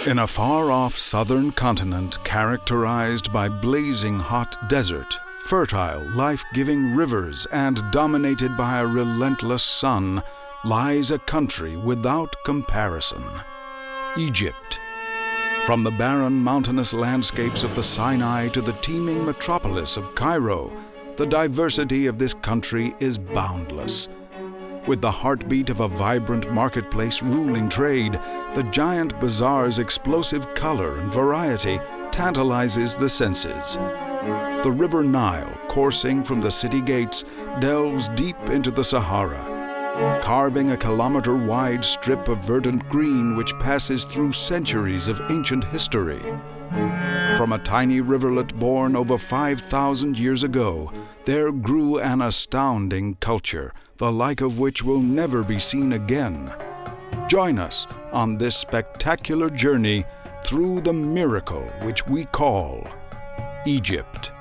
In a far-off southern continent characterized by blazing hot desert, fertile, life-giving rivers, and dominated by a relentless sun, lies a country without comparison: Egypt. From the barren mountainous landscapes of the Sinai to the teeming metropolis of Cairo, the diversity of this country is boundless. With the heartbeat of a vibrant marketplace ruling trade, the giant bazaar's explosive color and variety tantalizes the senses. The River Nile, coursing from the city gates, delves deep into the Sahara, carving a kilometer-wide strip of verdant green which passes through centuries of ancient history. From a tiny rivulet born over 5,000 years ago, there grew an astounding culture, the like of which will never be seen again. Join us on this spectacular journey through the miracle which we call Egypt.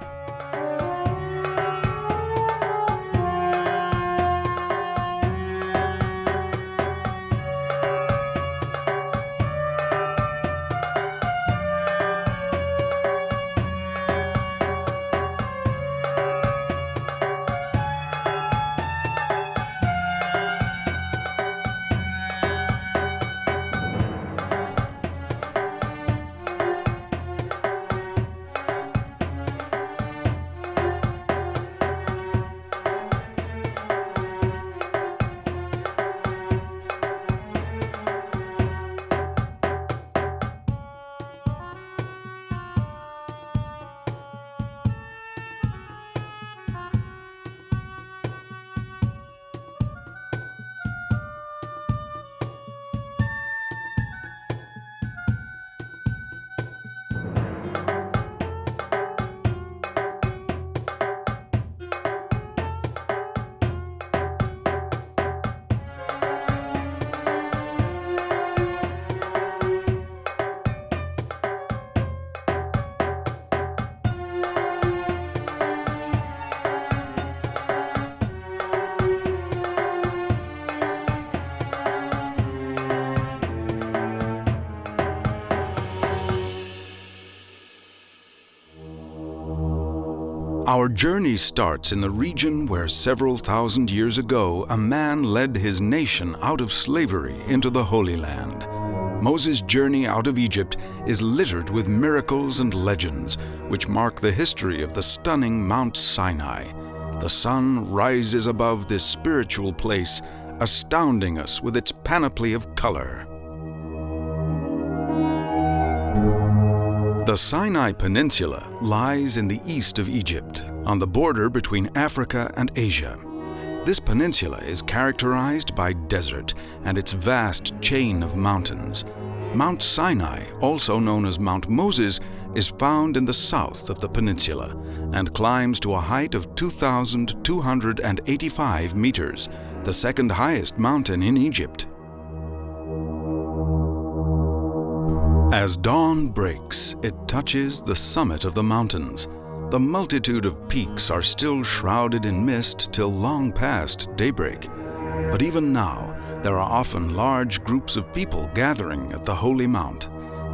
Our journey starts in the region where several thousand years ago a man led his nation out of slavery into the Holy Land. Moses' journey out of Egypt is littered with miracles and legends which mark the history of the stunning Mount Sinai. The sun rises above this spiritual place, astounding us with its panoply of color. The Sinai Peninsula lies in the east of Egypt, on the border between Africa and Asia. This peninsula is characterized by desert and its vast chain of mountains. Mount Sinai, also known as Mount Moses, is found in the south of the peninsula and climbs to a height of 2,285 meters, the second highest mountain in Egypt. As dawn breaks, it touches the summit of the mountains. The multitude of peaks are still shrouded in mist till long past daybreak. But even now, there are often large groups of people gathering at the Holy Mount.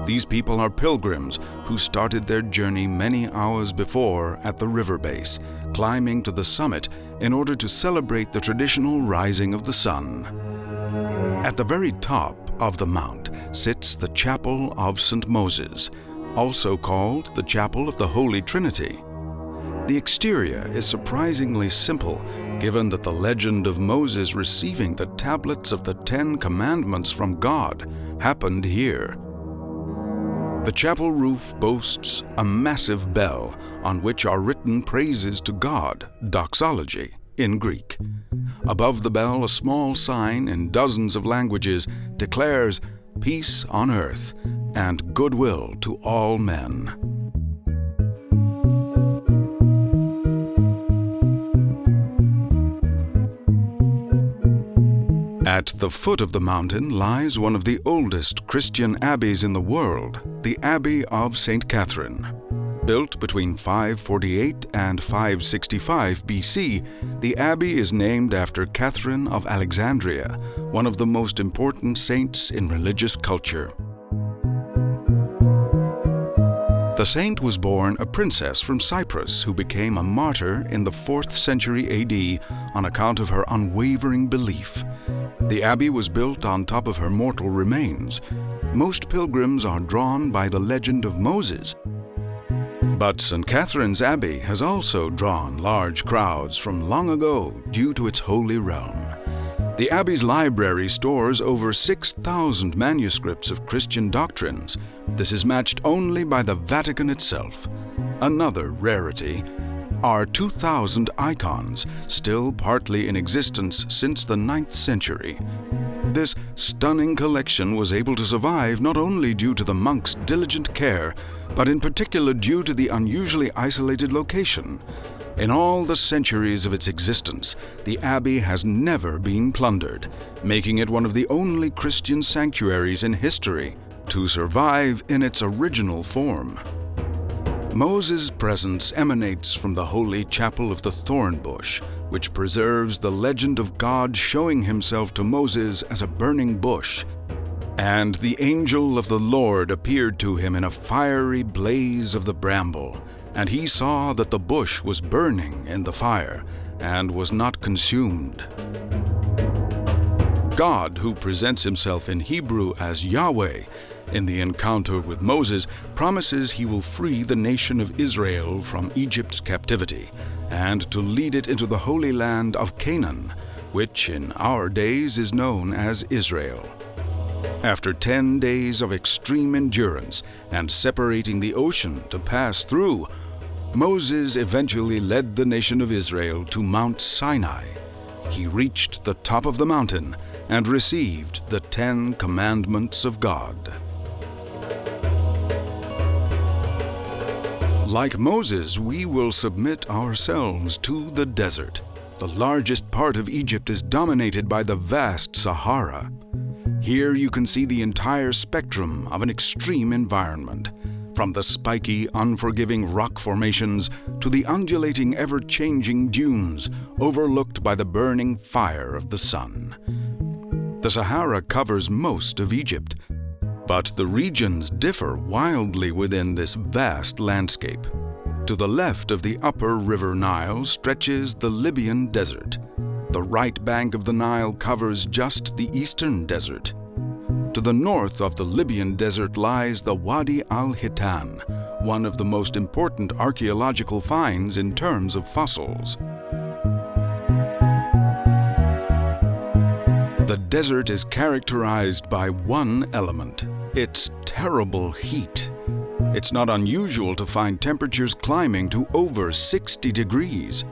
These people are pilgrims who started their journey many hours before at the river base, climbing to the summit in order to celebrate the traditional rising of the sun. At the very top of the mount sits the Chapel of St. Moses, also called the Chapel of the Holy Trinity. The exterior is surprisingly simple, given that the legend of Moses receiving the tablets of the Ten Commandments from God happened here. The chapel roof boasts a massive bell on which are written praises to God, doxology, in Greek. Above the bell, a small sign in dozens of languages declares peace on earth and goodwill to all men. At the foot of the mountain lies one of the oldest Christian abbeys in the world, the Abbey of St. Catherine. Built between 548 and 565 BC, the abbey is named after Catherine of Alexandria, one of the most important saints in religious culture. The saint was born a princess from Cyprus who became a martyr in the 4th century AD on account of her unwavering belief. The abbey was built on top of her mortal remains. Most pilgrims are drawn by the legend of Moses. But St. Catherine's Abbey has also drawn large crowds from long ago due to its holy realm. The Abbey's library stores over 6,000 manuscripts of Christian doctrines. This is matched only by the Vatican itself. Another rarity are 2,000 icons, still partly in existence since the 9th century. This stunning collection was able to survive not only due to the monks' diligent care, but in particular due to the unusually isolated location. In all the centuries of its existence, the abbey has never been plundered, making it one of the only Christian sanctuaries in history to survive in its original form. Moses' presence emanates from the holy chapel of the thorn bush, which preserves the legend of God showing himself to Moses as a burning bush. And the angel of the Lord appeared to him in a fiery blaze of the bramble, and he saw that the bush was burning in the fire and was not consumed. God, who presents himself in Hebrew as Yahweh, in the encounter with Moses, promises he will free the nation of Israel from Egypt's captivity and to lead it into the holy land of Canaan, which in our days is known as Israel. After 10 days of extreme endurance and separating the ocean to pass through, Moses eventually led the nation of Israel to Mount Sinai. He reached the top of the mountain and received the 10 Commandments of God. Like Moses, we will submit ourselves to the desert. The largest part of Egypt is dominated by the vast Sahara. Here you can see the entire spectrum of an extreme environment, from the spiky, unforgiving rock formations to the undulating, ever-changing dunes overlooked by the burning fire of the sun. The Sahara covers most of Egypt, but the regions differ wildly within this vast landscape. To the left of the upper River Nile stretches the Libyan Desert. The right bank of the Nile covers just the eastern desert. To the north of the Libyan Desert lies the Wadi al-Hitan, one of the most important archaeological finds in terms of fossils. The desert is characterized by one element: its terrible heat. It's not unusual to find temperatures climbing to over 60 degrees.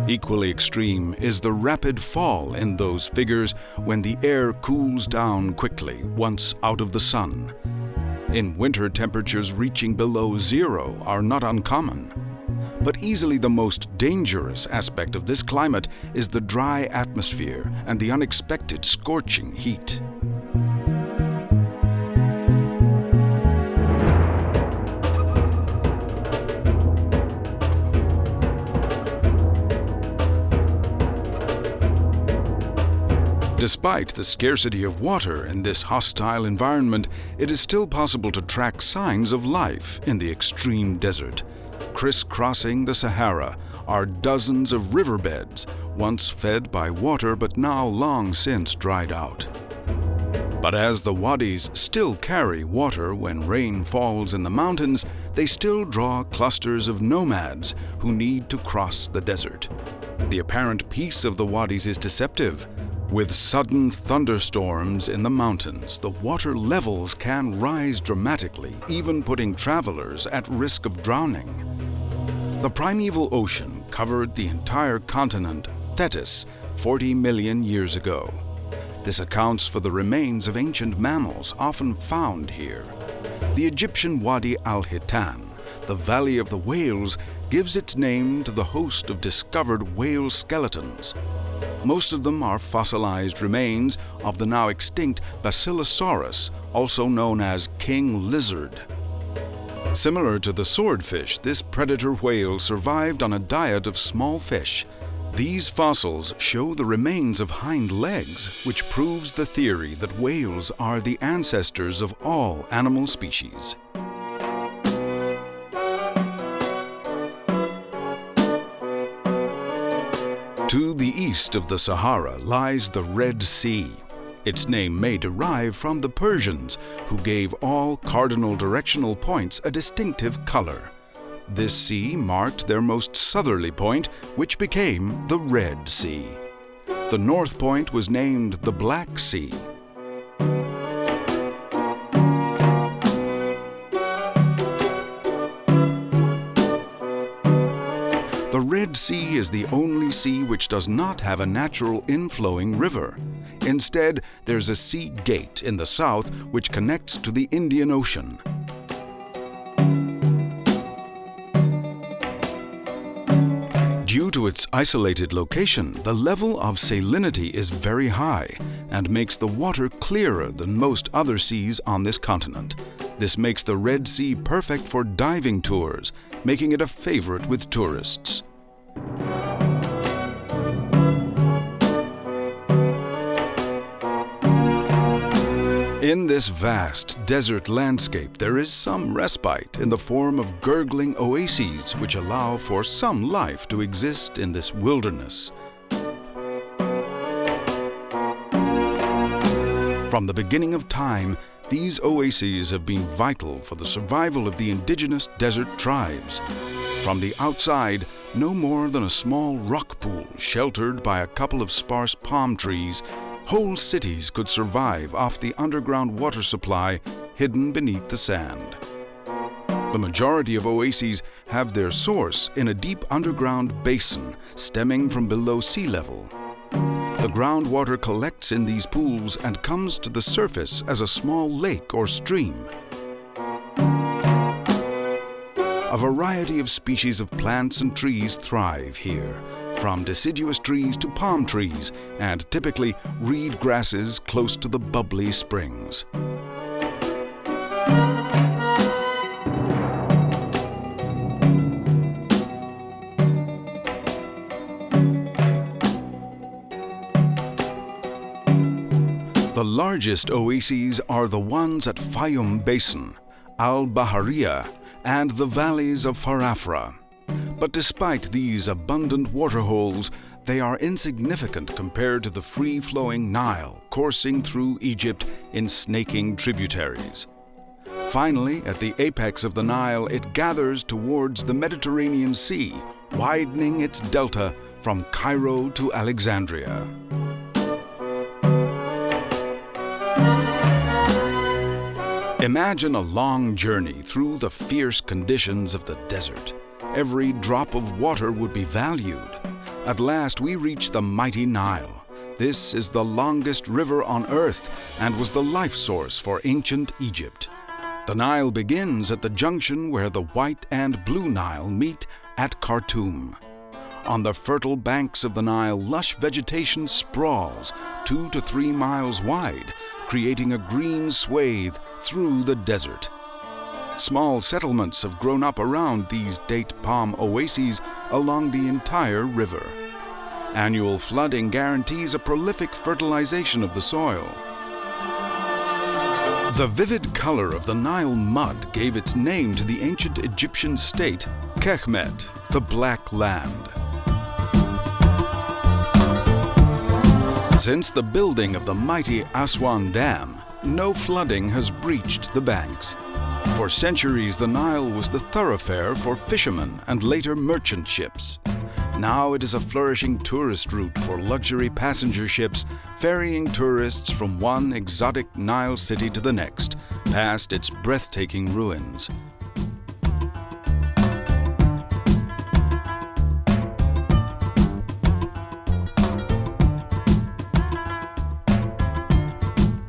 Equally extreme is the rapid fall in those figures when the air cools down quickly once out of the sun. In winter, temperatures reaching below zero are not uncommon. But easily the most dangerous aspect of this climate is the dry atmosphere and the unexpected scorching heat. Despite the scarcity of water in this hostile environment, it is still possible to track signs of life in the extreme desert. Crisscrossing the Sahara are dozens of riverbeds, once fed by water but now long since dried out. But as the wadis still carry water when rain falls in the mountains, they still draw clusters of nomads who need to cross the desert. The apparent peace of the wadis is deceptive. With sudden thunderstorms in the mountains, the water levels can rise dramatically, even putting travelers at risk of drowning. The primeval ocean covered the entire continent, Tethys, 40 million years ago. This accounts for the remains of ancient mammals often found here. The Egyptian Wadi al-Hitan, the Valley of the Whales, gives its name to the host of discovered whale skeletons. Most of them are fossilized remains of the now extinct Basilosaurus, also known as king lizard. Similar to the swordfish, this predator whale survived on a diet of small fish. These fossils show the remains of hind legs, which proves the theory that whales are the ancestors of all animal species. To the east of the Sahara lies the Red Sea. Its name may derive from the Persians, who gave all cardinal directional points a distinctive color. This sea marked their most southerly point, which became the Red Sea. The north point was named the Black Sea. The Red Sea is the only sea which does not have a natural inflowing river. Instead, there's a sea gate in the south which connects to the Indian Ocean. Due to its isolated location, the level of salinity is very high and makes the water clearer than most other seas on this continent. This makes the Red Sea perfect for diving tours, making it a favorite with tourists. In this vast desert landscape, there is some respite in the form of gurgling oases which allow for some life to exist in this wilderness. From the beginning of time, these oases have been vital for the survival of the indigenous desert tribes. From the outside, no more than a small rock pool sheltered by a couple of sparse palm trees, whole cities could survive off the underground water supply hidden beneath the sand. The majority of oases have their source in a deep underground basin stemming from below sea level. The groundwater collects in these pools and comes to the surface as a small lake or stream. A variety of species of plants and trees thrive here, from deciduous trees to palm trees, and typically reed grasses close to the bubbly springs. The largest oases are the ones at Fayum Basin, Al-Bahariya, and the valleys of Farafra. But despite these abundant waterholes, they are insignificant compared to the free-flowing Nile coursing through Egypt in snaking tributaries. Finally, at the apex of the Nile, it gathers towards the Mediterranean Sea, widening its delta from Cairo to Alexandria. Imagine a long journey through the fierce conditions of the desert. Every drop of water would be valued. At last we reach the mighty Nile. This is the longest river on earth and was the life source for ancient Egypt. The Nile begins at the junction where the White and Blue Nile meet at Khartoum. On the fertile banks of the Nile, lush vegetation sprawls 2 to 3 miles wide, creating a green swathe through the desert. Small settlements have grown up around these date palm oases along the entire river. Annual flooding guarantees a prolific fertilization of the soil. The vivid color of the Nile mud gave its name to the ancient Egyptian state, Kekhmet, the Black Land. Since the building of the mighty Aswan Dam, no flooding has breached the banks. For centuries, the Nile was the thoroughfare for fishermen and later merchant ships. Now it is a flourishing tourist route for luxury passenger ships, ferrying tourists from one exotic Nile city to the next, past its breathtaking ruins.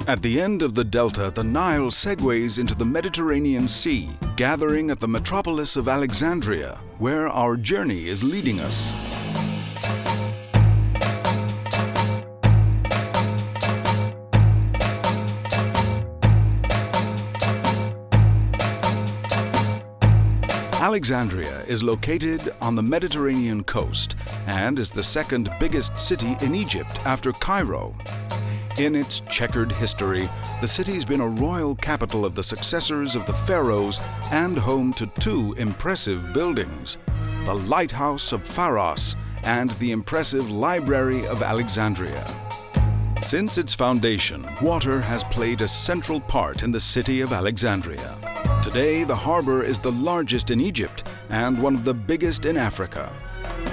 At the end of the delta, the Nile segues into the Mediterranean Sea, gathering at the metropolis of Alexandria, where our journey is leading us. Alexandria is located on the Mediterranean coast and is the second biggest city in Egypt after Cairo. In its checkered history, the city's been a royal capital of the successors of the pharaohs and home to 2 impressive buildings, the Lighthouse of Pharos and the impressive Library of Alexandria. Since its foundation, water has played a central part in the city of Alexandria. Today, the harbor is the largest in Egypt and one of the biggest in Africa.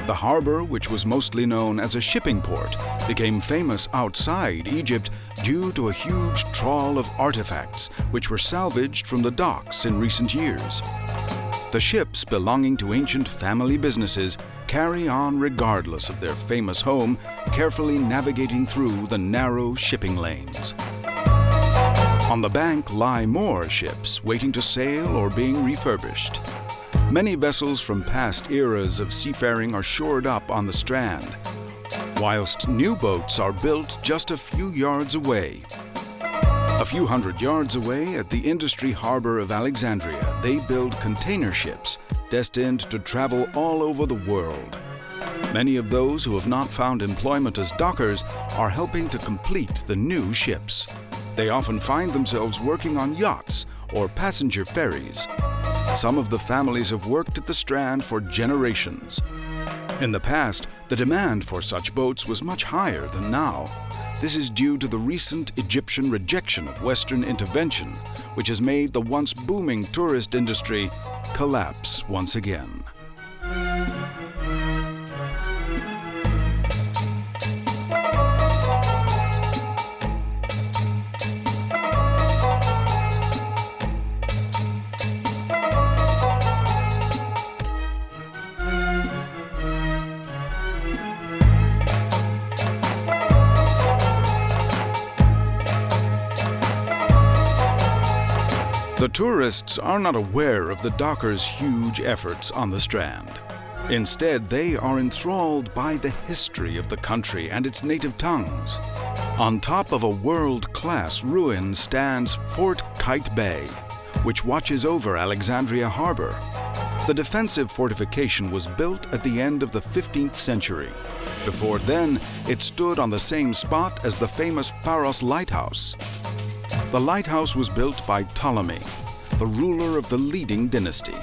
The harbor, which was mostly known as a shipping port, became famous outside Egypt due to a huge trawl of artifacts which were salvaged from the docks in recent years. The ships belonging to ancient family businesses carry on regardless of their famous home, carefully navigating through the narrow shipping lanes. On the bank lie more ships waiting to sail or being refurbished. Many vessels from past eras of seafaring are shored up on the strand, whilst new boats are built just a few yards away. A few hundred yards away at the industry harbor of Alexandria, they build container ships destined to travel all over the world. Many of those who have not found employment as dockers are helping to complete the new ships. They often find themselves working on yachts or passenger ferries. Some of the families have worked at the Strand for generations. In the past, the demand for such boats was much higher than now. This is due to the recent Egyptian rejection of Western intervention, which has made the once booming tourist industry collapse once again. The tourists are not aware of the dockers' huge efforts on the Strand. Instead, they are enthralled by the history of the country and its native tongues. On top of a world-class ruin stands Fort Kite Bay, which watches over Alexandria Harbor. The defensive fortification was built at the end of the 15th century. Before then, it stood on the same spot as the famous Pharos Lighthouse. The lighthouse was built by Ptolemy, the ruler of the leading dynasty.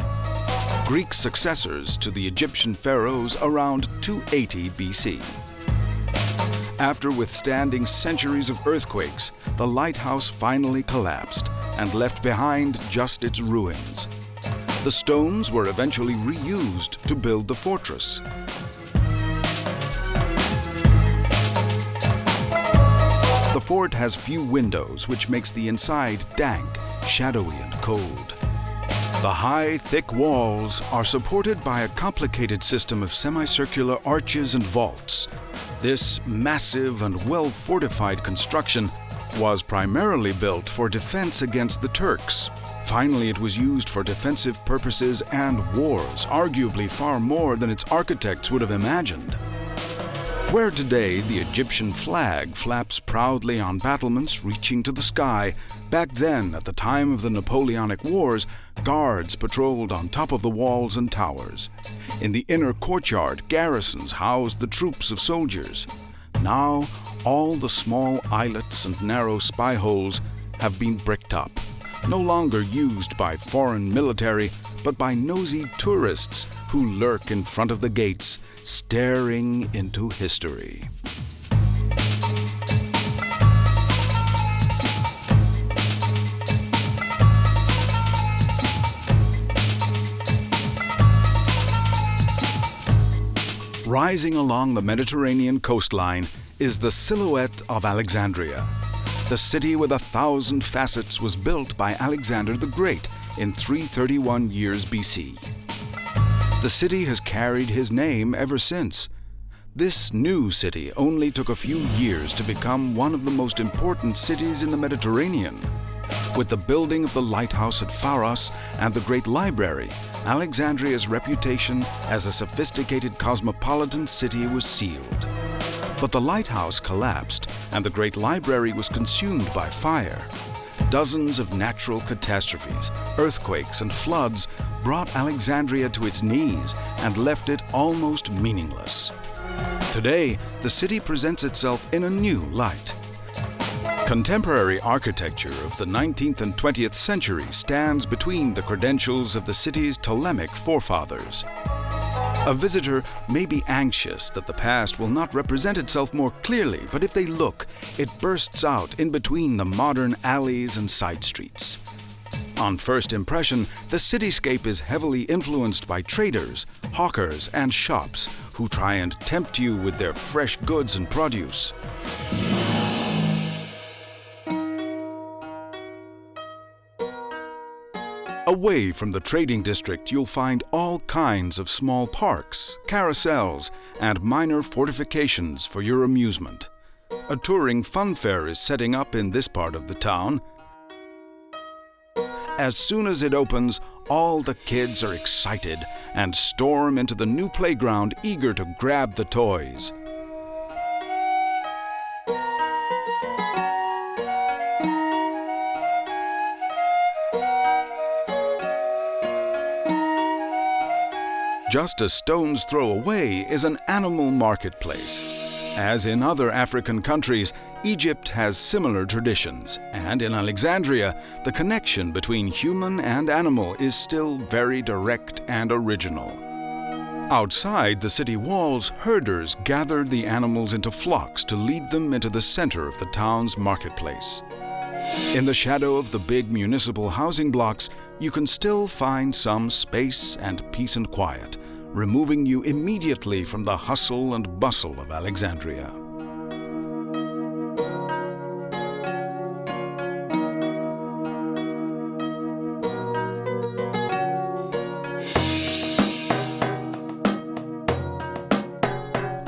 Greek successors to the Egyptian pharaohs around 280 BC. After withstanding centuries of earthquakes, the lighthouse finally collapsed and left behind just its ruins. The stones were eventually reused to build the fortress. The fort has few windows, which makes the inside dank, shadowy, and cold. The high, thick walls are supported by a complicated system of semicircular arches and vaults. This massive and well-fortified construction was primarily built for defense against the Turks. Finally, it was used for defensive purposes and wars, arguably far more than its architects would have imagined. Where today the Egyptian flag flaps proudly on battlements reaching to the sky, back then, at the time of the Napoleonic Wars, guards patrolled on top of the walls and towers. In the inner courtyard, garrisons housed the troops of soldiers. Now, all the small islets and narrow spy holes have been bricked up, no longer used by foreign military, but by nosy tourists who lurk in front of the gates, staring into history. Rising along the Mediterranean coastline is the silhouette of Alexandria. The city with 1,000 facets was built by Alexander the Great in 331 years BC. The city has carried his name ever since. This new city only took a few years to become one of the most important cities in the Mediterranean. With the building of the lighthouse at Pharos and the Great Library, Alexandria's reputation as a sophisticated cosmopolitan city was sealed. But the lighthouse collapsed and the Great Library was consumed by fire. Dozens of natural catastrophes, earthquakes, and floods brought Alexandria to its knees and left it almost meaningless. Today, the city presents itself in a new light. Contemporary architecture of the 19th and 20th century stands between the credentials of the city's Ptolemaic forefathers. A visitor may be anxious that the past will not represent itself more clearly, but if they look, it bursts out in between the modern alleys and side streets. On first impression, the cityscape is heavily influenced by traders, hawkers, and shops who try and tempt you with their fresh goods and produce. Away from the trading district, you'll find all kinds of small parks, carousels, and minor fortifications for your amusement. A touring fun fair is setting up in this part of the town. As soon as it opens, all the kids are excited and storm into the new playground eager to grab the toys. Just a stone's throw away is an animal marketplace. As in other African countries, Egypt has similar traditions, and in Alexandria, the connection between human and animal is still very direct and original. Outside the city walls, herders gathered the animals into flocks to lead them into the center of the town's marketplace. In the shadow of the big municipal housing blocks, you can still find some space and peace and quiet, removing you immediately from the hustle and bustle of Alexandria.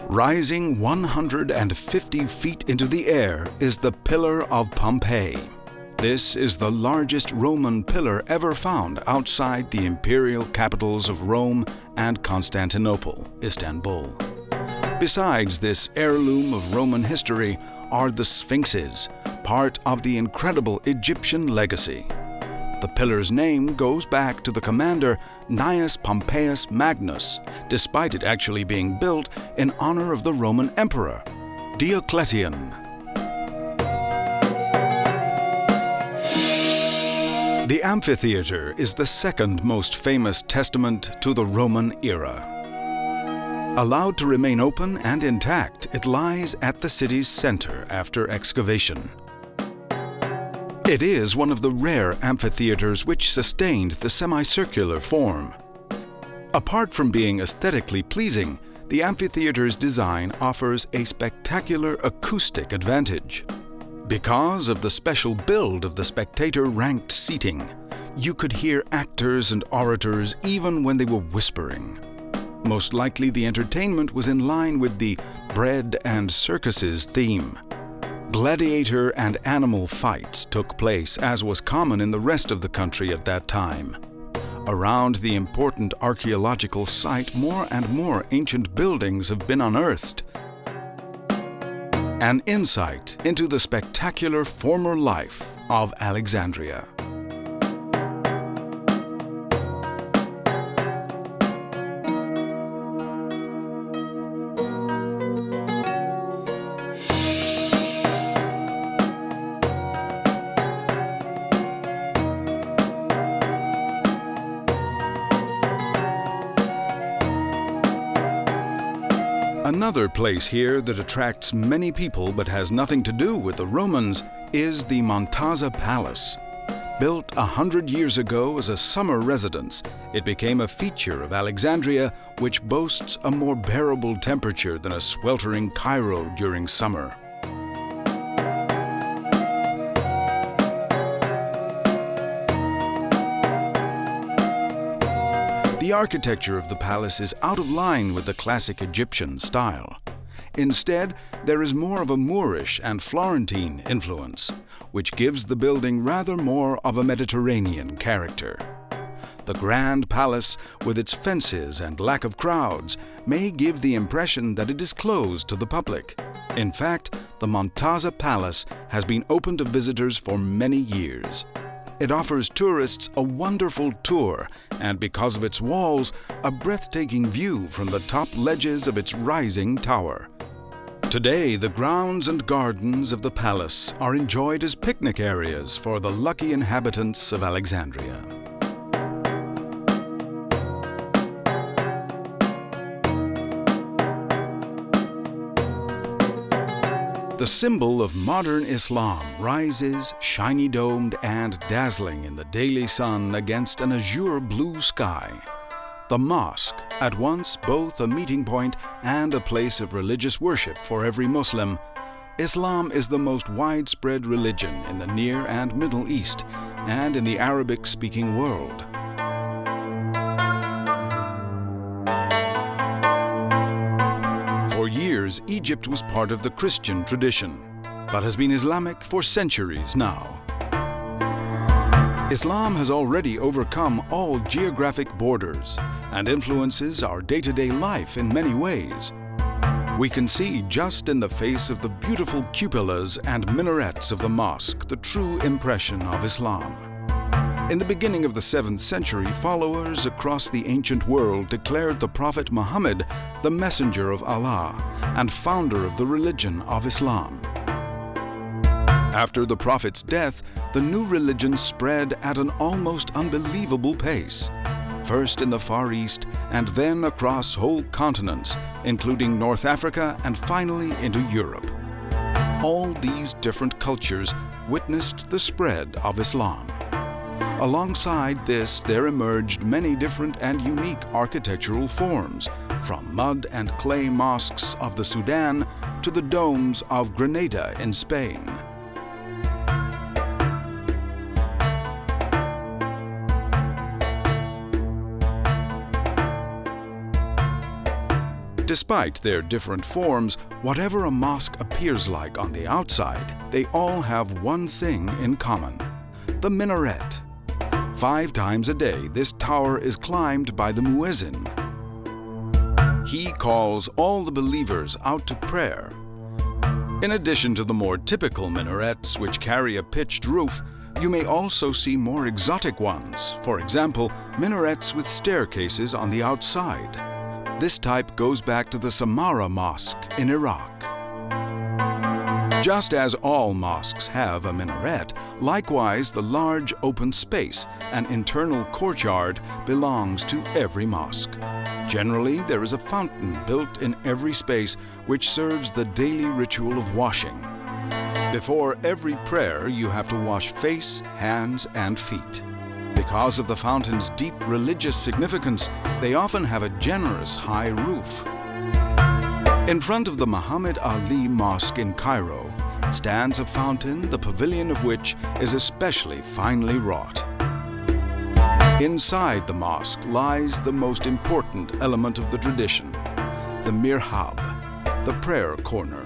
Rising 150 feet into the air is the Pillar of Pompeii. This is the largest Roman pillar ever found outside the imperial capitals of Rome and Constantinople, Istanbul. Besides this heirloom of Roman history are the Sphinxes, part of the incredible Egyptian legacy. The pillar's name goes back to the commander Gnaeus Pompeius Magnus, despite it actually being built in honor of the Roman emperor, Diocletian. The amphitheater is the second most famous testament to the Roman era. Allowed to remain open and intact, it lies at the city's center after excavation. It is one of the rare amphitheaters which sustained the semicircular form. Apart from being aesthetically pleasing, the amphitheater's design offers a spectacular acoustic advantage. Because of the special build of the spectator-ranked seating, you could hear actors and orators even when they were whispering. Most likely the entertainment was in line with the bread and circuses theme. Gladiator and animal fights took place, as was common in the rest of the country at that time. Around the important archaeological site, more and more ancient buildings have been unearthed. An insight into the spectacular former life of Alexandria. Another place here that attracts many people but has nothing to do with the Romans is the Montaza Palace. Built 100 years ago as a summer residence, it became a feature of Alexandria, which boasts a more bearable temperature than a sweltering Cairo during summer. The architecture of the palace is out of line with the classic Egyptian style. Instead, there is more of a Moorish and Florentine influence, which gives the building rather more of a Mediterranean character. The grand palace, with its fences and lack of crowds, may give the impression that it is closed to the public. In fact, the Montaza Palace has been open to visitors for many years. It offers tourists a wonderful tour, and because of its walls, a breathtaking view from the top ledges of its rising tower. Today, the grounds and gardens of the palace are enjoyed as picnic areas for the lucky inhabitants of Alexandria. The symbol of modern Islam rises shiny-domed and dazzling in the daily sun against an azure blue sky. The mosque, at once both a meeting point and a place of religious worship for every Muslim, Islam is the most widespread religion in the Near and Middle East and in the Arabic-speaking world. For years, Egypt was part of the Christian tradition, but has been Islamic for centuries now. Islam has already overcome all geographic borders and influences our day-to-day life in many ways. We can see just in the face of the beautiful cupolas and minarets of the mosque the true impression of Islam. In the beginning of the 7th century, followers across the ancient world declared the Prophet Muhammad the messenger of Allah and founder of the religion of Islam. After the Prophet's death, the new religion spread at an almost unbelievable pace, first in the Far East and then across whole continents, including North Africa and finally into Europe. All these different cultures witnessed the spread of Islam. Alongside this, there emerged many different and unique architectural forms, from mud and clay mosques of the Sudan to the domes of Granada in Spain. Despite their different forms, whatever a mosque appears like on the outside, they all have one thing in common: the minaret. 5 times a day, this tower is climbed by the muezzin. He calls all the believers out to prayer. In addition to the more typical minarets, which carry a pitched roof, you may also see more exotic ones. For example, minarets with staircases on the outside. This type goes back to the Samarra Mosque in Iraq. Just as all mosques have a minaret, likewise the large open space, an internal courtyard, belongs to every mosque. Generally, there is a fountain built in every space which serves the daily ritual of washing. Before every prayer, you have to wash face, hands, and feet. Because of the fountain's deep religious significance, they often have a generous high roof. In front of the Muhammad Ali Mosque in Cairo stands a fountain, the pavilion of which is especially finely wrought. Inside the mosque lies the most important element of the tradition, the mihrab, the prayer corner.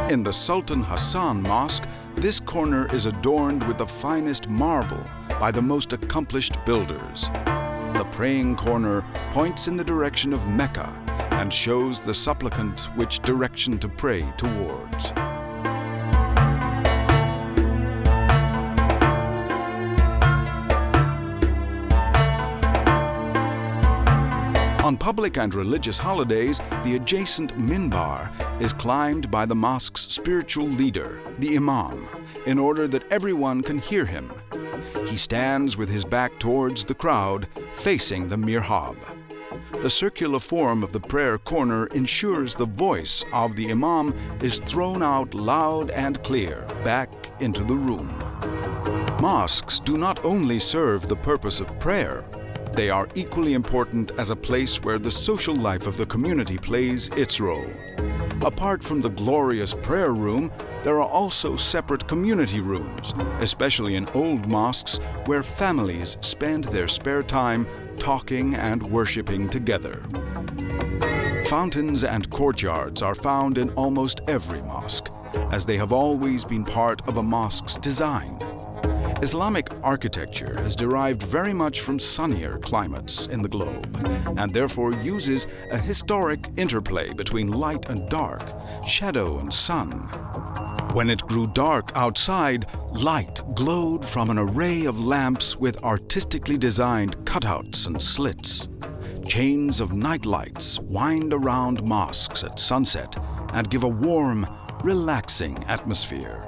In the Sultan Hassan Mosque, this corner is adorned with the finest marble by the most accomplished builders. The praying corner points in the direction of Mecca and shows the supplicant which direction to pray towards. On public and religious holidays, the adjacent minbar is climbed by the mosque's spiritual leader, the imam, in order that everyone can hear him. He stands with his back towards the crowd, facing the mihrab. The circular form of the prayer corner ensures the voice of the imam is thrown out loud and clear back into the room. Mosques do not only serve the purpose of prayer, they are equally important as a place where the social life of the community plays its role. Apart from the glorious prayer room, there are also separate community rooms, especially in old mosques where families spend their spare time talking and worshiping together. Fountains and courtyards are found in almost every mosque, as they have always been part of a mosque's design. Islamic architecture has derived very much from sunnier climates in the globe, and therefore uses a historic interplay between light and dark, shadow and sun. When it grew dark outside, light glowed from an array of lamps with artistically designed cutouts and slits. Chains of night lights wind around mosques at sunset and give a warm, relaxing atmosphere.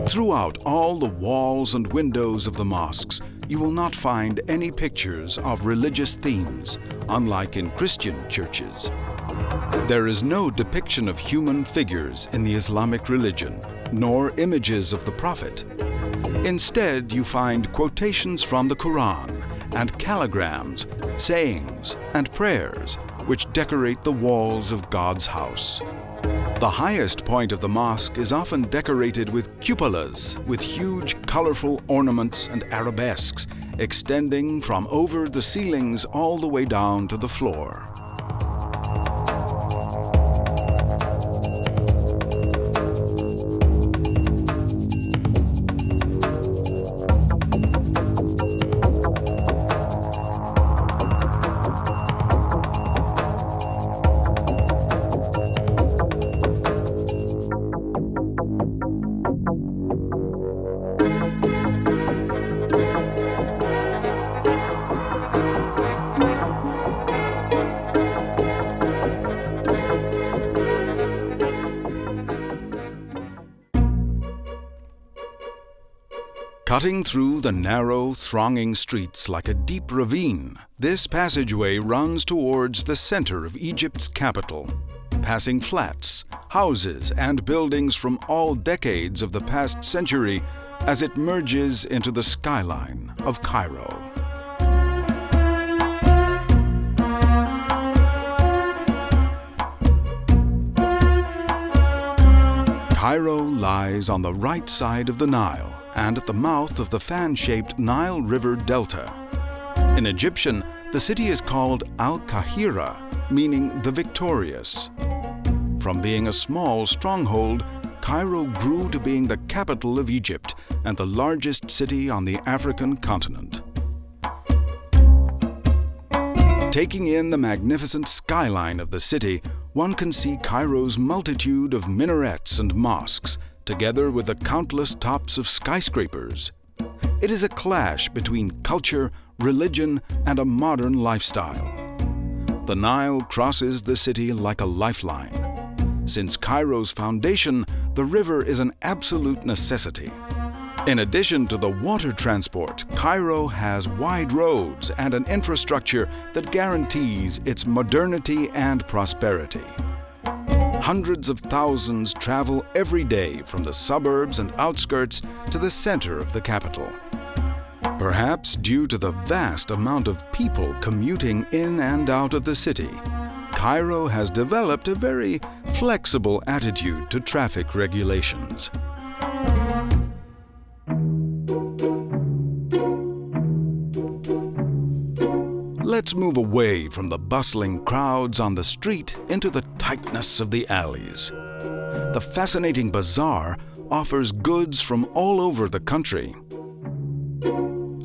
Throughout all the walls and windows of the mosques, you will not find any pictures of religious themes, unlike in Christian churches. There is no depiction of human figures in the Islamic religion, nor images of the Prophet. Instead, you find quotations from the Quran and calligrams, sayings, and prayers which decorate the walls of God's house. The highest point of the mosque is often decorated with cupolas with huge colorful ornaments and arabesques extending from over the ceilings all the way down to the floor. Cutting through the narrow, thronging streets like a deep ravine, this passageway runs towards the center of Egypt's capital, passing flats, houses, and buildings from all decades of the past century as it merges into the skyline of Cairo. Cairo lies on the right side of the Nile and at the mouth of the fan-shaped Nile River Delta. In Egyptian, the city is called Al-Qahira, meaning the victorious. From being a small stronghold, Cairo grew to being the capital of Egypt and the largest city on the African continent. Taking in the magnificent skyline of the city, one can see Cairo's multitude of minarets and mosques, together with the countless tops of skyscrapers. It is a clash between culture, religion, and a modern lifestyle. The Nile crosses the city like a lifeline. Since Cairo's foundation, the river is an absolute necessity. In addition to the water transport, Cairo has wide roads and an infrastructure that guarantees its modernity and prosperity. Hundreds of thousands travel every day from the suburbs and outskirts to the center of the capital. Perhaps due to the vast amount of people commuting in and out of the city, Cairo has developed a very flexible attitude to traffic regulations. Let's move away from the bustling crowds on the street into the tightness of the alleys. The fascinating bazaar offers goods from all over the country.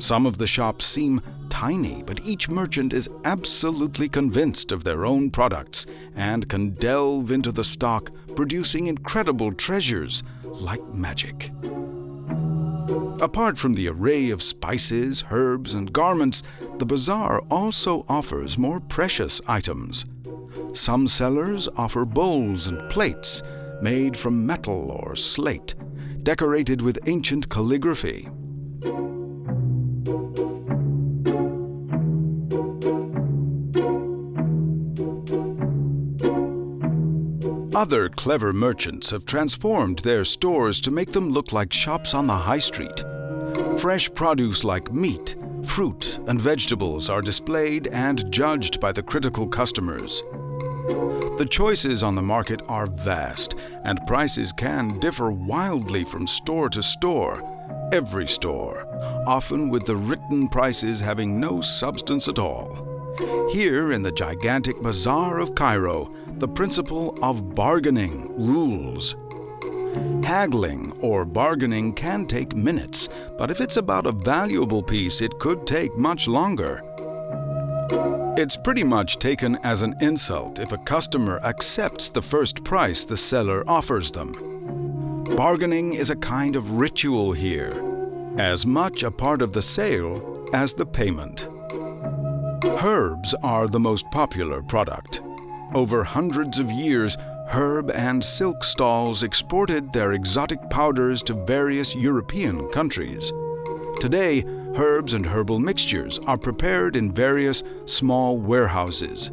Some of the shops seem tiny, but each merchant is absolutely convinced of their own products and can delve into the stock, producing incredible treasures like magic. Apart from the array of spices, herbs, and garments, the bazaar also offers more precious items. Some sellers offer bowls and plates made from metal or slate, decorated with ancient calligraphy. Other clever merchants have transformed their stores to make them look like shops on the high street. Fresh produce like meat, fruit, and vegetables are displayed and judged by the critical customers. The choices on the market are vast, and prices can differ wildly from store to store, every store, often with the written prices having no substance at all. Here in the gigantic Bazaar of Cairo, the principle of bargaining rules. Haggling or bargaining can take minutes, but if it's about a valuable piece, it could take much longer. It's pretty much taken as an insult if a customer accepts the first price the seller offers them. Bargaining is a kind of ritual here, as much a part of the sale as the payment. Herbs are the most popular product. Over hundreds of years, herb and silk stalls exported their exotic powders to various European countries. Today, herbs and herbal mixtures are prepared in various small warehouses.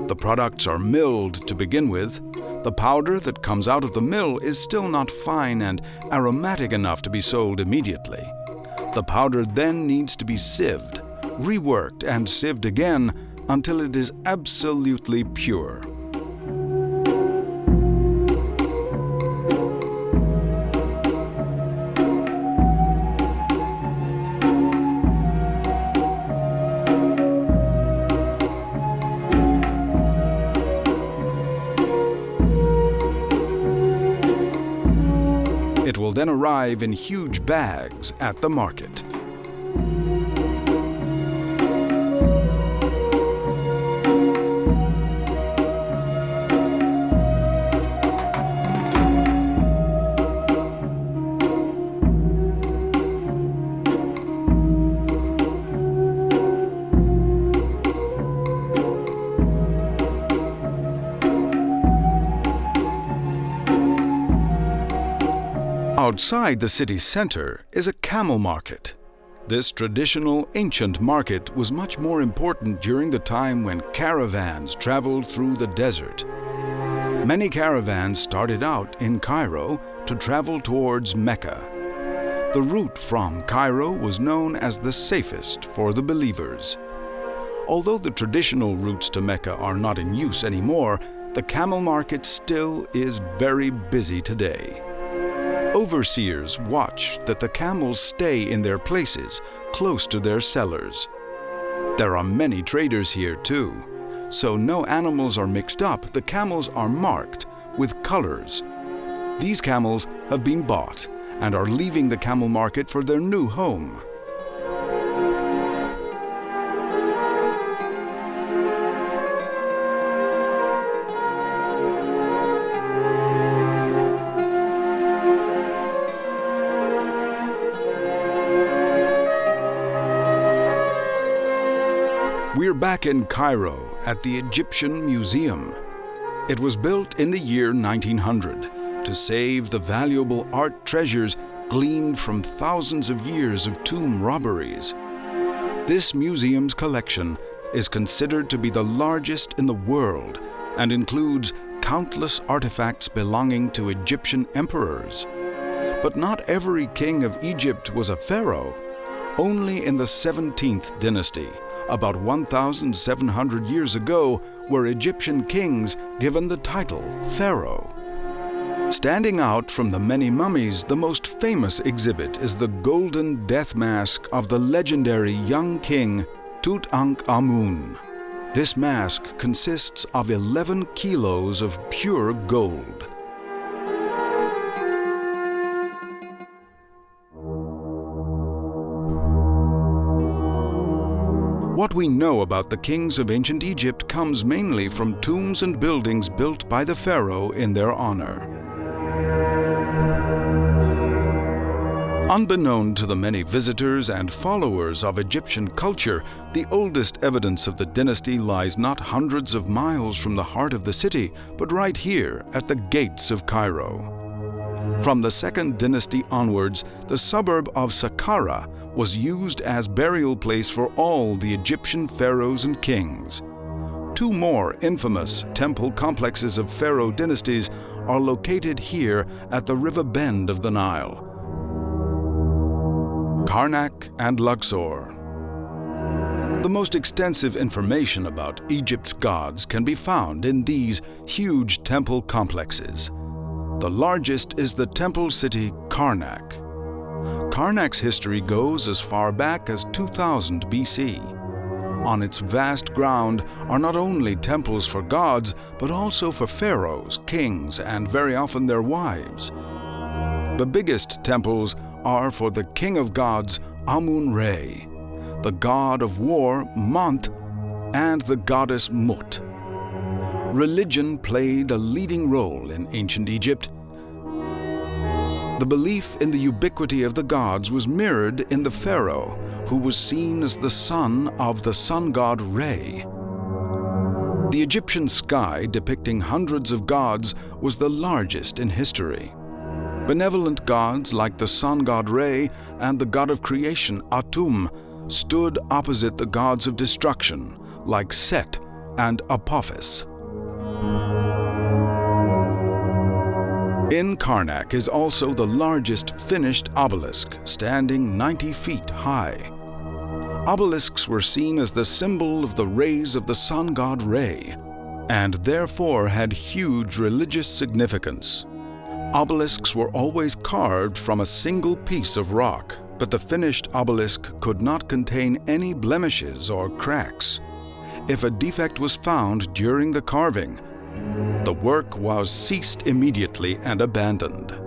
The products are milled to begin with. The powder that comes out of the mill is still not fine and aromatic enough to be sold immediately. The powder then needs to be sieved, reworked and sieved again until it is absolutely pure. It will then arrive in huge bags at the market. Outside the city center is a camel market. This traditional ancient market was much more important during the time when caravans traveled through the desert. Many caravans started out in Cairo to travel towards Mecca. The route from Cairo was known as the safest for the believers. Although the traditional routes to Mecca are not in use anymore, the camel market still is very busy today. Overseers watch that the camels stay in their places, close to their sellers. There are many traders here too, so no animals are mixed up. The camels are marked with colors. These camels have been bought and are leaving the camel market for their new home. We're back in Cairo at the Egyptian Museum. It was built in the year 1900 to save the valuable art treasures gleaned from thousands of years of tomb robberies. This museum's collection is considered to be the largest in the world and includes countless artifacts belonging to Egyptian emperors. But not every king of Egypt was a pharaoh. Only in the 17th dynasty, about 1,700 years ago, were Egyptian kings given the title pharaoh. Standing out from the many mummies, the most famous exhibit is the golden death mask of the legendary young king Tutankhamun. This mask consists of 11 kilos of pure gold. What we know about the kings of ancient Egypt comes mainly from tombs and buildings built by the pharaoh in their honor. Unbeknown to the many visitors and followers of Egyptian culture, the oldest evidence of the dynasty lies not hundreds of miles from the heart of the city, but right here at the gates of Cairo. From the Second Dynasty onwards, the suburb of Saqqara was used as burial place for all the Egyptian pharaohs and kings. Two more infamous temple complexes of pharaoh dynasties are located here at the river bend of the Nile: Karnak and Luxor. The most extensive information about Egypt's gods can be found in these huge temple complexes. The largest is the temple city Karnak. Karnak's history goes as far back as 2000 BC. On its vast ground are not only temples for gods, but also for pharaohs, kings, and very often their wives. The biggest temples are for the king of gods Amun-Re, the god of war Mont, and the goddess Mut. Religion played a leading role in ancient Egypt. The belief in the ubiquity of the gods was mirrored in the pharaoh, who was seen as the son of the sun god Re. The Egyptian sky, depicting hundreds of gods, was the largest in history. Benevolent gods like the sun god Re and the god of creation Atum stood opposite the gods of destruction like Set, and Apophis. In Karnak is also the largest finished obelisk, standing 90 feet high. Obelisks were seen as the symbol of the rays of the sun god Re, and therefore had huge religious significance. Obelisks were always carved from a single piece of rock, but the finished obelisk could not contain any blemishes or cracks. If a defect was found during the carving, the work was ceased immediately and abandoned.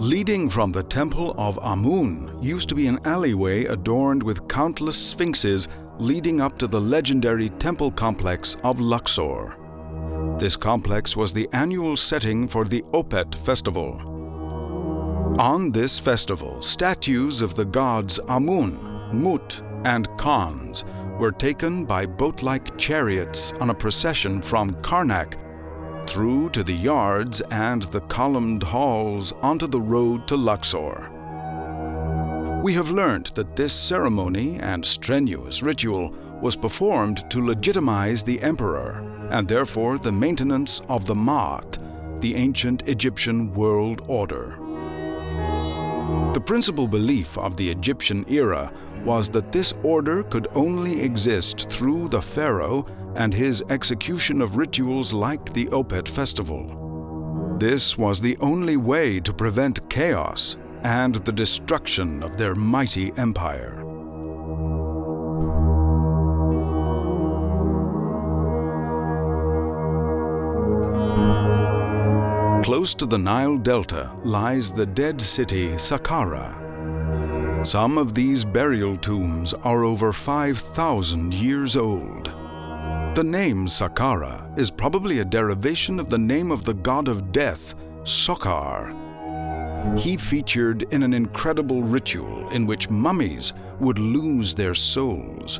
Leading from the temple of Amun used to be an alleyway adorned with countless sphinxes leading up to the legendary temple complex of Luxor. This complex was the annual setting for the Opet festival. On this festival, statues of the gods Amun, Mut, and Khans were taken by boat-like chariots on a procession from Karnak through to the yards and the columned halls onto the road to Luxor. We have learned that this ceremony and strenuous ritual was performed to legitimize the emperor and therefore the maintenance of the Ma'at, the ancient Egyptian world order. The principal belief of the Egyptian era was that this order could only exist through the pharaoh and his execution of rituals like the Opet festival. This was the only way to prevent chaos and the destruction of their mighty empire. Close to the Nile Delta lies the dead city Saqqara. Some of these burial tombs are over 5,000 years old. The name Saqqara is probably a derivation of the name of the god of death, Sokar. He featured in an incredible ritual in which mummies would lose their souls.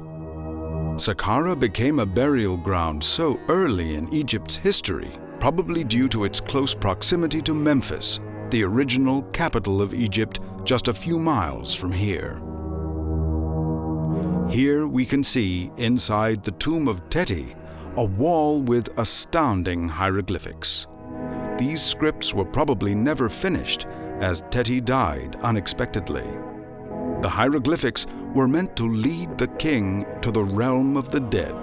Saqqara became a burial ground so early in Egypt's history, probably due to its close proximity to Memphis, the original capital of Egypt, just a few miles from here. Here we can see, inside the tomb of Teti, a wall with astounding hieroglyphics. These scripts were probably never finished, as Teti died unexpectedly. The hieroglyphics were meant to lead the king to the realm of the dead.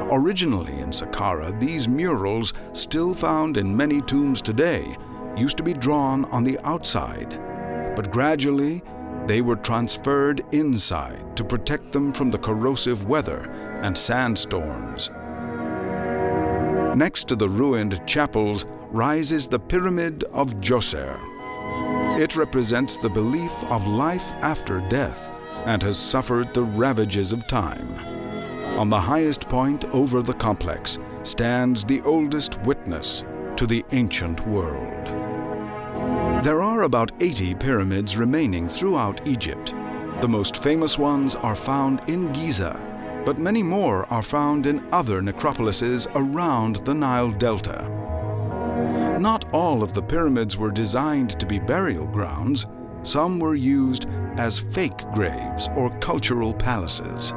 Originally in Saqqara, these murals, still found in many tombs today, used to be drawn on the outside, but gradually they were transferred inside to protect them from the corrosive weather and sandstorms. Next to the ruined chapels rises the Pyramid of Djoser. It represents the belief of life after death and has suffered the ravages of time. On the highest point over the complex stands the oldest witness to the ancient world. There are about 80 pyramids remaining throughout Egypt. The most famous ones are found in Giza, but many more are found in other necropolises around the Nile Delta. Not all of the pyramids were designed to be burial grounds. Some were used as fake graves or cultural palaces.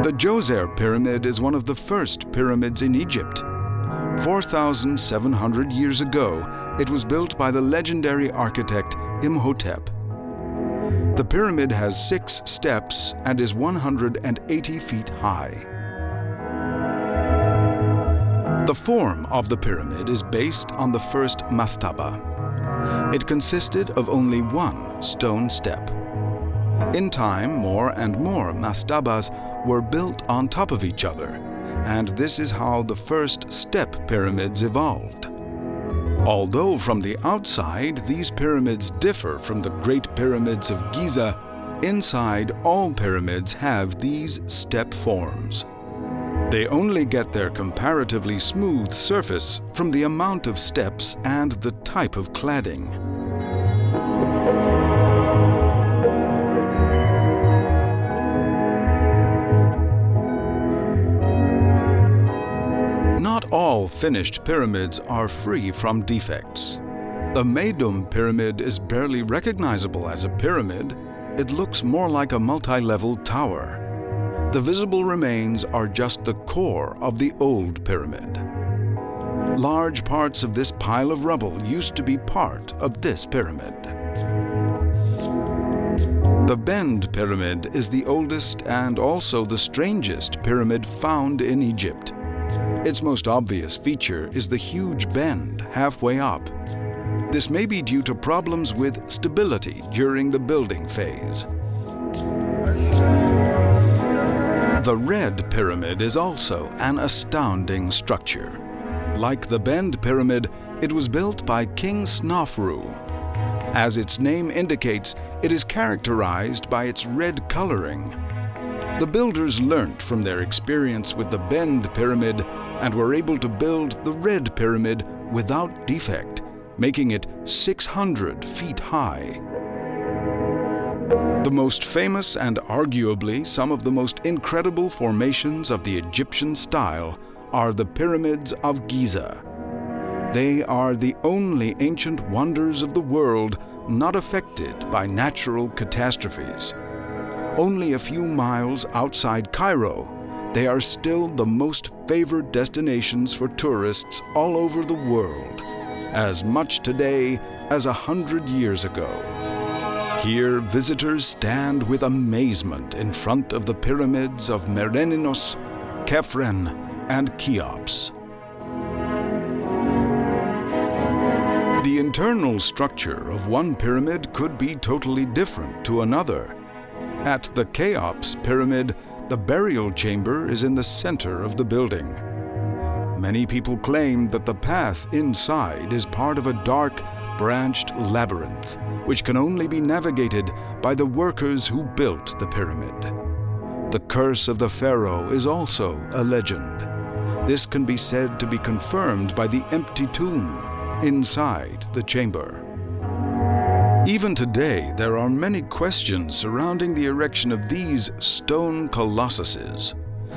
The Djoser Pyramid is one of the first pyramids in Egypt. 4,700 years ago, it was built by the legendary architect Imhotep. The pyramid has 6 steps and is 180 feet high. The form of the pyramid is based on the first mastaba. It consisted of only one stone step. In time, more and more mastabas were built on top of each other, and this is how the first step pyramids evolved. Although from the outside these pyramids differ from the Great Pyramids of Giza, inside all pyramids have these step forms. They only get their comparatively smooth surface from the amount of steps and the type of cladding. Not all finished pyramids are free from defects. The Meidum Pyramid is barely recognizable as a pyramid. It looks more like a multi-level tower. The visible remains are just the core of the old pyramid. Large parts of this pile of rubble used to be part of this pyramid. The Bend Pyramid is the oldest and also the strangest pyramid found in Egypt. Its most obvious feature is the huge bend halfway up. This may be due to problems with stability during the building phase. The Red Pyramid is also an astounding structure. Like the Bend Pyramid, it was built by King Snofru. As its name indicates, it is characterized by its red coloring. The builders learnt from their experience with the Bend Pyramid and were able to build the Red Pyramid without defect, making it 600 feet high. The most famous and arguably some of the most incredible formations of the Egyptian style are the Pyramids of Giza. They are the only ancient wonders of the world not affected by natural catastrophes. Only a few miles outside Cairo, they are still the most favored destinations for tourists all over the world, as much today as 100 years ago. Here, visitors stand with amazement in front of the pyramids of Merenninos, Khephren, and Cheops. The internal structure of one pyramid could be totally different to another. At the Cheops pyramid, the burial chamber is in the center of the building. Many people claim that the path inside is part of a dark, branched labyrinth, which can only be navigated by the workers who built the pyramid. The curse of the pharaoh is also a legend. This can be said to be confirmed by the empty tomb inside the chamber. Even today, there are many questions surrounding the erection of these stone colossuses.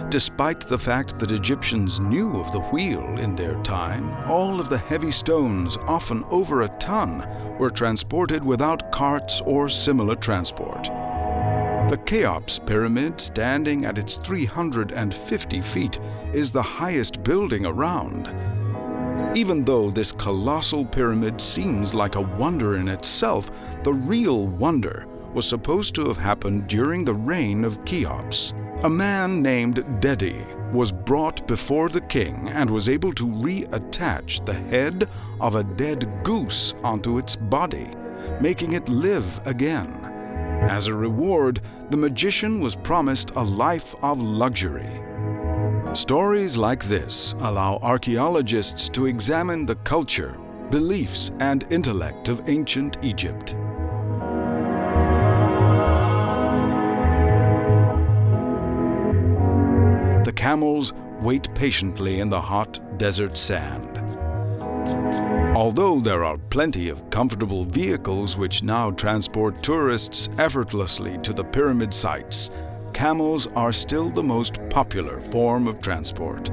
Despite the fact that Egyptians knew of the wheel in their time, all of the heavy stones, often over a ton, were transported without carts or similar transport. The Cheops Pyramid, standing at its 350 feet, is the highest building around. Even though this colossal pyramid seems like a wonder in itself, the real wonder was supposed to have happened during the reign of Cheops. A man named Dedi was brought before the king and was able to reattach the head of a dead goose onto its body, making it live again. As a reward, the magician was promised a life of luxury. Stories like this allow archaeologists to examine the culture, beliefs, and intellect of ancient Egypt. The camels wait patiently in the hot desert sand. Although there are plenty of comfortable vehicles which now transport tourists effortlessly to the pyramid sites, camels are still the most popular form of transport.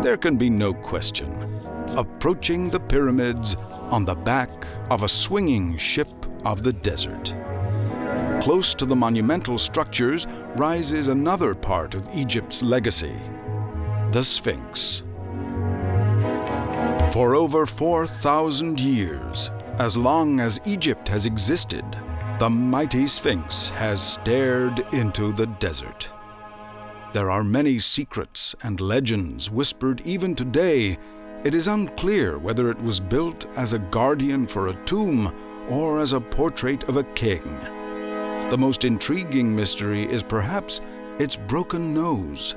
There can be no question. Approaching the pyramids on the back of a swinging ship of the desert. Close to the monumental structures rises another part of Egypt's legacy, the Sphinx. For over 4,000 years, as long as Egypt has existed, the mighty Sphinx has stared into the desert. There are many secrets and legends whispered even today. It is unclear whether it was built as a guardian for a tomb or as a portrait of a king. The most intriguing mystery is perhaps its broken nose.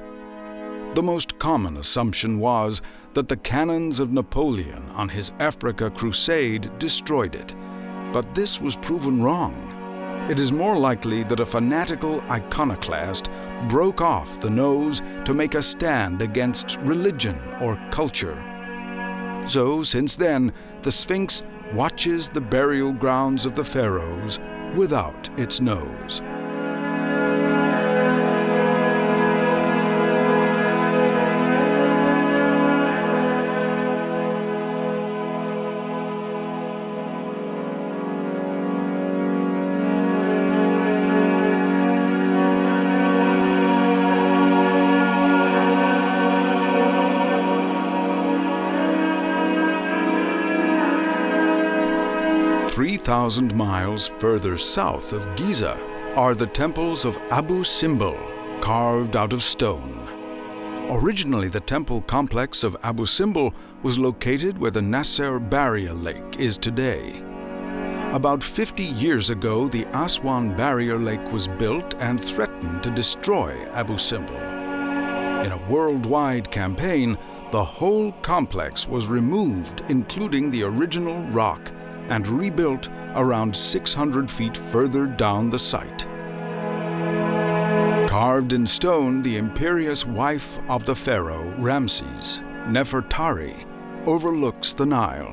The most common assumption was that the cannons of Napoleon on his Africa crusade destroyed it, but this was proven wrong. It is more likely that a fanatical iconoclast broke off the nose to make a stand against religion or culture. So, since then, the Sphinx watches the burial grounds of the pharaohs without its nose. 3,000 miles further south of Giza are the temples of Abu Simbel, carved out of stone. Originally, the temple complex of Abu Simbel was located where the Nasser Barrier Lake is today. About 50 years ago, the Aswan Barrier Lake was built and threatened to destroy Abu Simbel. In a worldwide campaign, the whole complex was removed, including the original rock, and rebuilt around 600 feet further down the site. Carved in stone, the imperious wife of the pharaoh, Ramses, Nefertari, overlooks the Nile.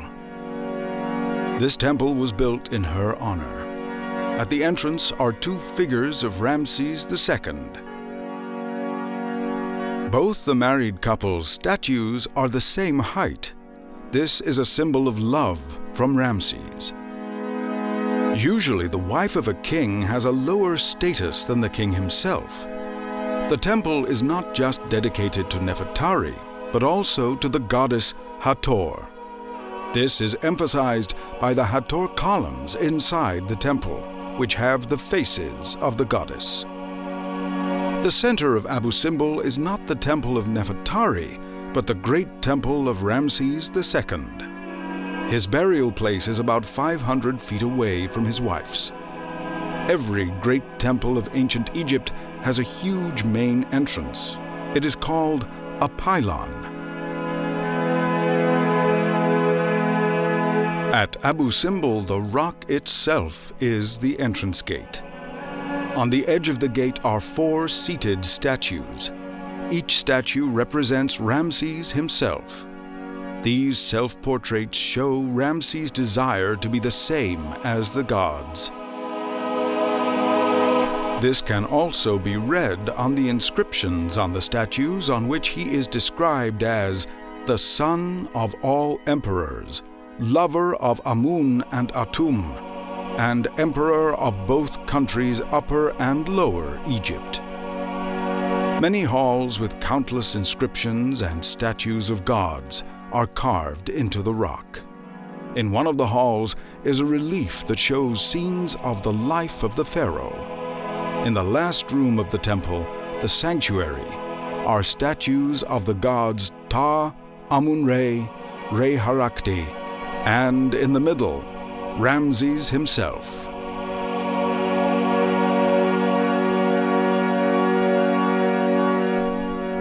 This temple was built in her honor. At the entrance are two figures of Ramses II. Both the married couple's statues are the same height. This is a symbol of love from Ramses. Usually, the wife of a king has a lower status than the king himself. The temple is not just dedicated to Nefertari, but also to the goddess Hathor. This is emphasized by the Hathor columns inside the temple, which have the faces of the goddess. The center of Abu Simbel is not the temple of Nefertari, but the great temple of Ramses II. His burial place is about 500 feet away from his wife's. Every great temple of ancient Egypt has a huge main entrance. It is called a pylon. At Abu Simbel, the rock itself is the entrance gate. On the edge of the gate are 4 seated statues. Each statue represents Ramses himself. These self-portraits show Ramses' desire to be the same as the gods. This can also be read on the inscriptions on the statues, on which he is described as the son of all emperors, lover of Amun and Atum, and emperor of both countries, Upper and Lower Egypt. Many halls with countless inscriptions and statues of gods are carved into the rock. In one of the halls is a relief that shows scenes of the life of the pharaoh. In the last room of the temple, the sanctuary, are statues of the gods Ta, Amun-Re, Re-Harakti, and in the middle, Ramses himself.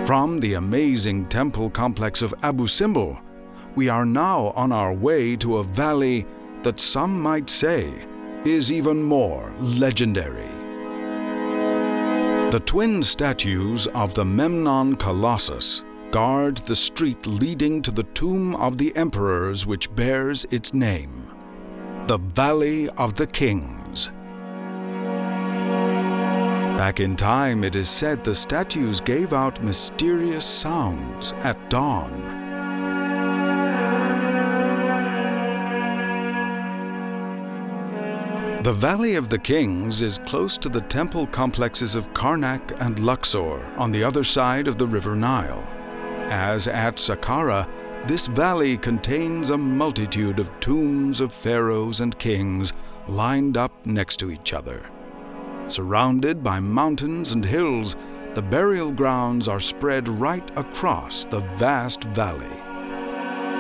From the amazing temple complex of Abu Simbel, we are now on our way to a valley that some might say is even more legendary. The twin statues of the Memnon Colossus guard the street leading to the tomb of the emperors which bears its name, the Valley of the Kings. Back in time, it is said the statues gave out mysterious sounds at dawn. The Valley of the Kings is close to the temple complexes of Karnak and Luxor on the other side of the River Nile. As at Saqqara, this valley contains a multitude of tombs of pharaohs and kings lined up next to each other. Surrounded by mountains and hills, the burial grounds are spread right across the vast valley.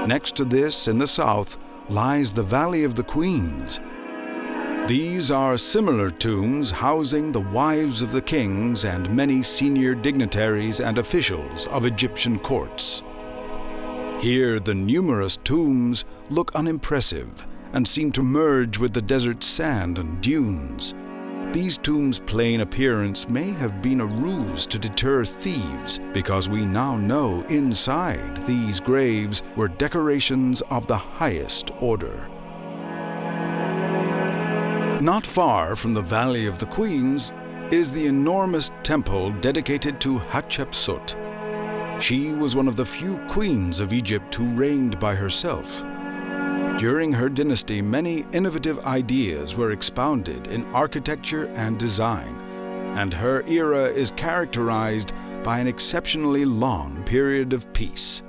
Next to this, in the south, lies the Valley of the Queens. These are similar tombs housing the wives of the kings and many senior dignitaries and officials of Egyptian courts. Here, the numerous tombs look unimpressive and seem to merge with the desert sand and dunes. These tombs' plain appearance may have been a ruse to deter thieves, because we now know inside these graves were decorations of the highest order. Not far from the Valley of the Queens is the enormous temple dedicated to Hatshepsut. She was one of the few queens of Egypt who reigned by herself. During her dynasty, many innovative ideas were expounded in architecture and design, and her era is characterized by an exceptionally long period of peace.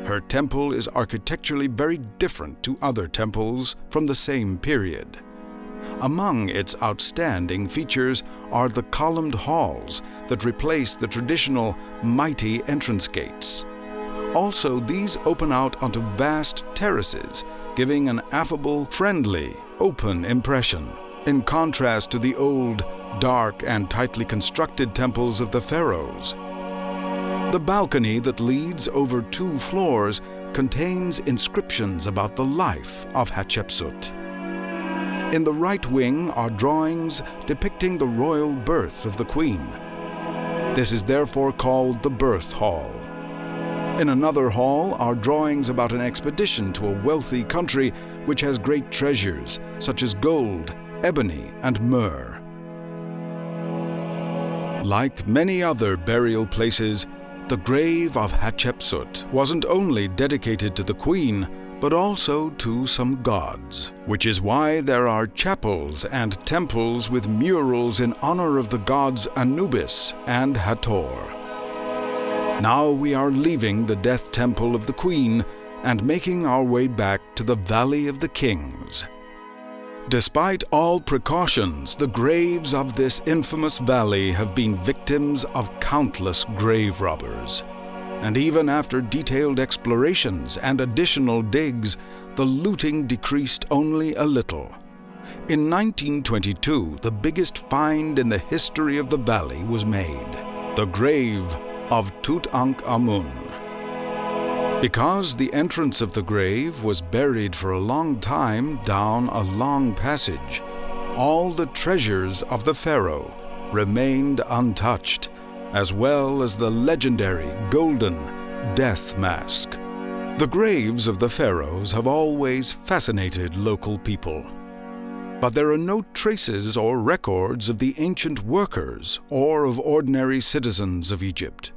Her temple is architecturally very different to other temples from the same period. Among its outstanding features are the columned halls that replace the traditional mighty entrance gates. Also, these open out onto vast terraces, giving an affable, friendly, open impression, in contrast to the old, dark and tightly constructed temples of the pharaohs. The balcony that leads over 2 floors contains inscriptions about the life of Hatshepsut. In the right wing are drawings depicting the royal birth of the queen. This is therefore called the Birth Hall. In another hall are drawings about an expedition to a wealthy country which has great treasures such as gold, ebony, and myrrh. Like many other burial places, the grave of Hatshepsut wasn't only dedicated to the queen, but also to some gods, which is why there are chapels and temples with murals in honor of the gods Anubis and Hathor. Now we are leaving the death temple of the queen and making our way back to the Valley of the Kings. Despite all precautions, the graves of this infamous valley have been victims of countless grave robbers. And even after detailed explorations and additional digs, the looting decreased only a little. In 1922, the biggest find in the history of the valley was made: the grave of Tutankhamun. Because the entrance of the grave was buried for a long time down a long passage, all the treasures of the pharaoh remained untouched, as well as the legendary golden death mask. The graves of the pharaohs have always fascinated local people. But there are no traces or records of the ancient workers or of ordinary citizens of Egypt,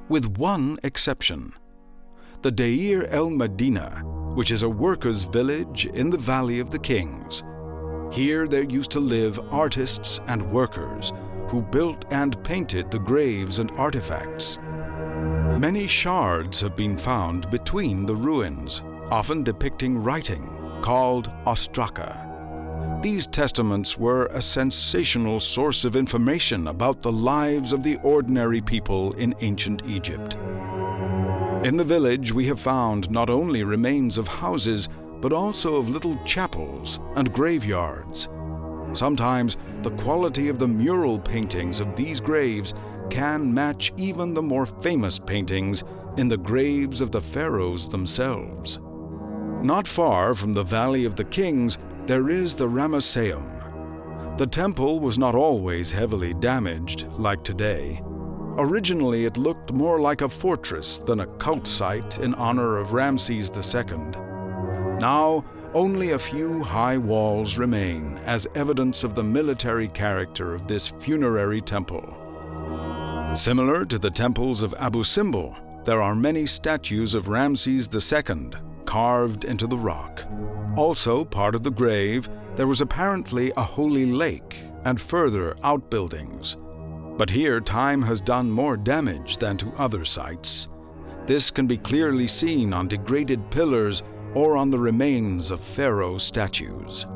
with one exception: the Deir el-Medina, which is a workers' village in the Valley of the Kings. Here there used to live artists and workers who built and painted the graves and artifacts. Many shards have been found between the ruins, often depicting writing called ostraka. These testaments were a sensational source of information about the lives of the ordinary people in ancient Egypt. In the village we have found not only remains of houses, but also of little chapels and graveyards. Sometimes the quality of the mural paintings of these graves can match even the more famous paintings in the graves of the pharaohs themselves. Not far from the Valley of the Kings, there is the Ramesseum. The temple was not always heavily damaged like today. Originally, it looked more like a fortress than a cult site in honor of Ramses II. Now, only a few high walls remain as evidence of the military character of this funerary temple. Similar to the temples of Abu Simbel, there are many statues of Ramses II carved into the rock. Also, part of the grave, there was apparently a holy lake and further outbuildings. But here time has done more damage than to other sites. This can be clearly seen on degraded pillars or on the remains of pharaoh statues.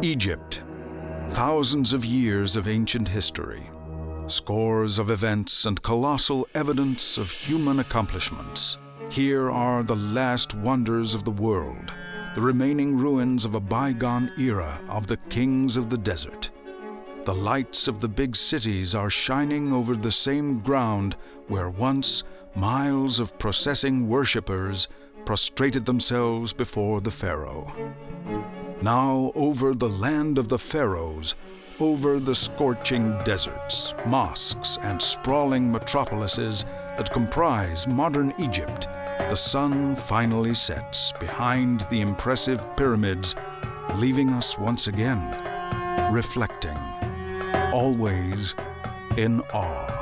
Egypt. Thousands of years of ancient history. Scores of events and colossal evidence of human accomplishments. Here are the last wonders of the world, the remaining ruins of a bygone era of the kings of the desert. The lights of the big cities are shining over the same ground where once miles of processing worshippers prostrated themselves before the pharaoh. Now over the land of the pharaohs, over the scorching deserts, mosques, and sprawling metropolises that comprise modern Egypt, the sun finally sets behind the impressive pyramids, leaving us once again reflecting, always in awe.